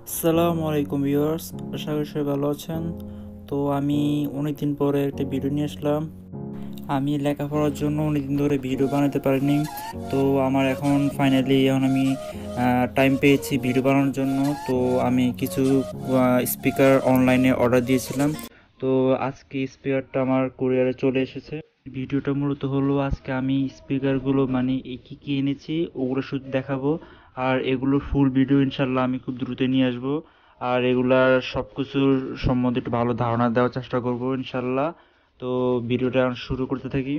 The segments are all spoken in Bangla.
আসসালামু আলাইকুম ভিউয়ার্স, আশা করি সবাই ভালো আছেন। তো আমি অনেকদিন পরে একটা ভিডিও নিয়ে আসলাম। আমি লেখাপড়ার জন্য অনেকদিন ধরে ভিডিও বানাতে পারিনি। তো আমার এখন ফাইনালি আমি টাইম পেয়েছি ভিডিও বানানোর জন্য। তো আমি কিছু স্পিকার অনলাইনে অর্ডার দিয়েছিলাম। তো আজকে স্পিকারটা আমার কুরিয়ারে চলে এসেছে। ভিডিওটা মূলত হলো আজকে আমি স্পিকারগুলো মানে কী কী এনেছি ওগুলো শুধু দেখাবো। আর এগুলোর ফুল ভিডিও ইনশাল্লাহ আমি খুব দ্রুত নিয়ে আসবো। আর এগুলার সব কিছুর সম্বন্ধে একটু ভালো ধারণা দেওয়ার চেষ্টা করবো ইনশাল্লাহ। তো ভিডিওটা এখন শুরু করতে থাকি।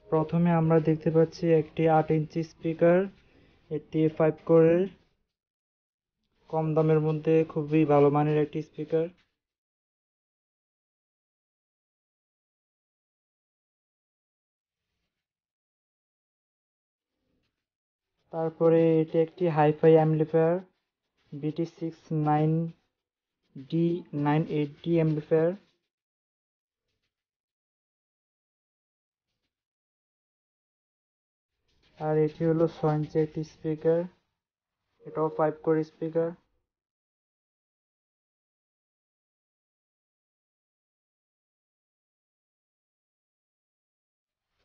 প্রথমে আমরা দেখতে পাচ্ছি একটি 8 ইঞ্চি স্পিকার। এটি 5 কোরের, কম দামের মধ্যে খুবই ভালো মানের একটি স্পিকার। তারপরে এটি একটি হাইফাই অ্যাম্পলিফায়ার, BT-698D অ্যাম্পলিফায়ার। আর এটি হলো 6 ইঞ্চি একটি স্পিকার, এটাও 5 কোর স্পিকার।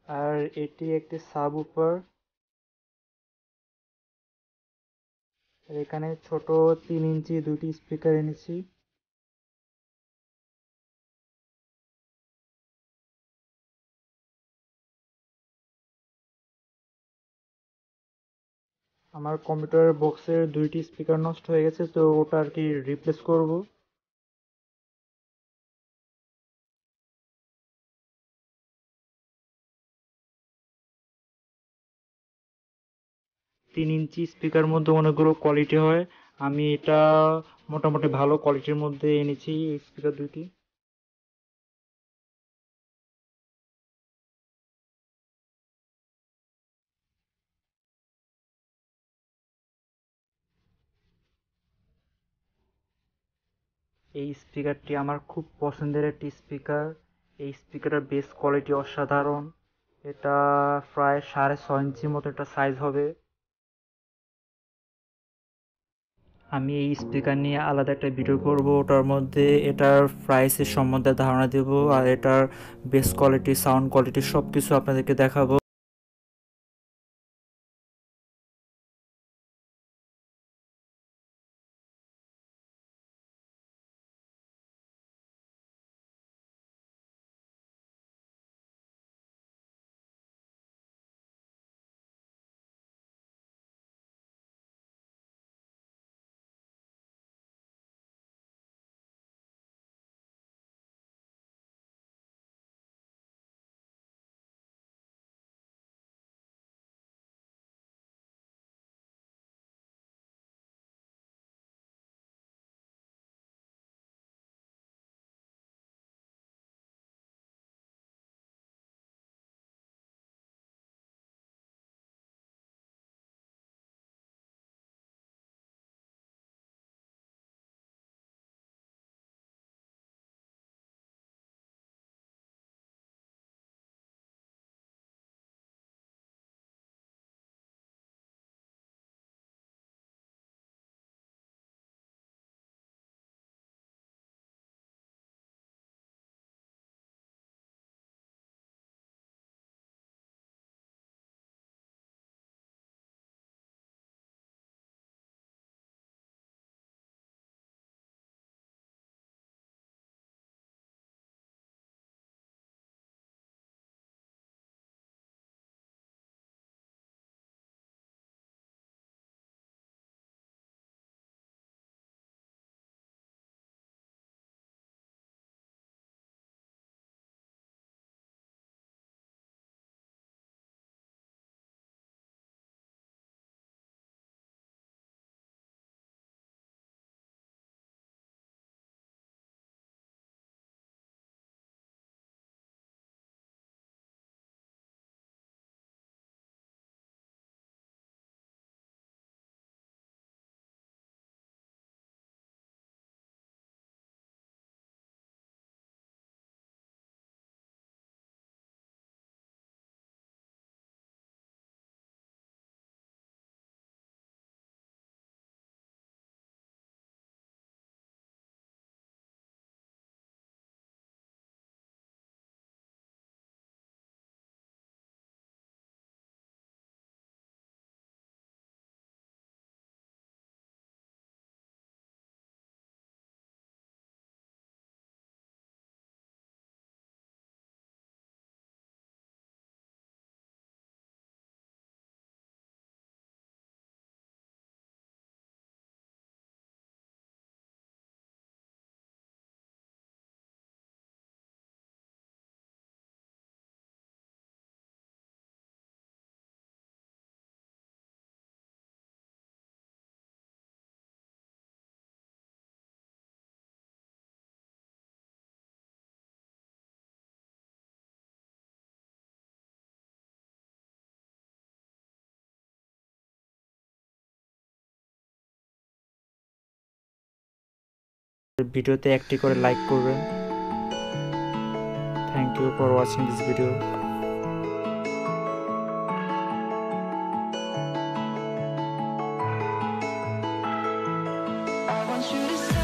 আর এটি একটি সাবউফার। আর এখানে ছোট 3 ইঞ্চি দুটি স্পিকার এনেছি। আমার কম্পিউটারের বক্সের দুইটি স্পিকার নষ্ট হয়ে গেছে, তো ওটা আর কি রিপ্লেস করব। তিন ইঞ্চি স্পিকার মধ্যে অনেকগুলো কোয়ালিটি হয়, আমি এটা মোটামুটি ভালো কোয়ালিটির মধ্যে এনেছি এই স্পিকার দুইটি। এই স্পিকারটি আমার খুব পছন্দের একটি স্পিকার। এই স্পিকারের বেস কোয়ালিটি অসাধারণ। এটা প্রায় 6.5 ইঞ্চির মতো একটা সাইজ হবে। আমি এই স্পিকার নিয়ে আলাদা একটা ভিডিও করব, ওটার মধ্যে এটার প্রাইসের সম্বন্ধে ধারণা দেব আর এটার বেস কোয়ালিটি, সাউন্ড কোয়ালিটি সব কিছু আপনাদেরকে দেখাবো। ভিডিওতে একটি করে লাইক করবেন। Thank you for watching this video. I want you to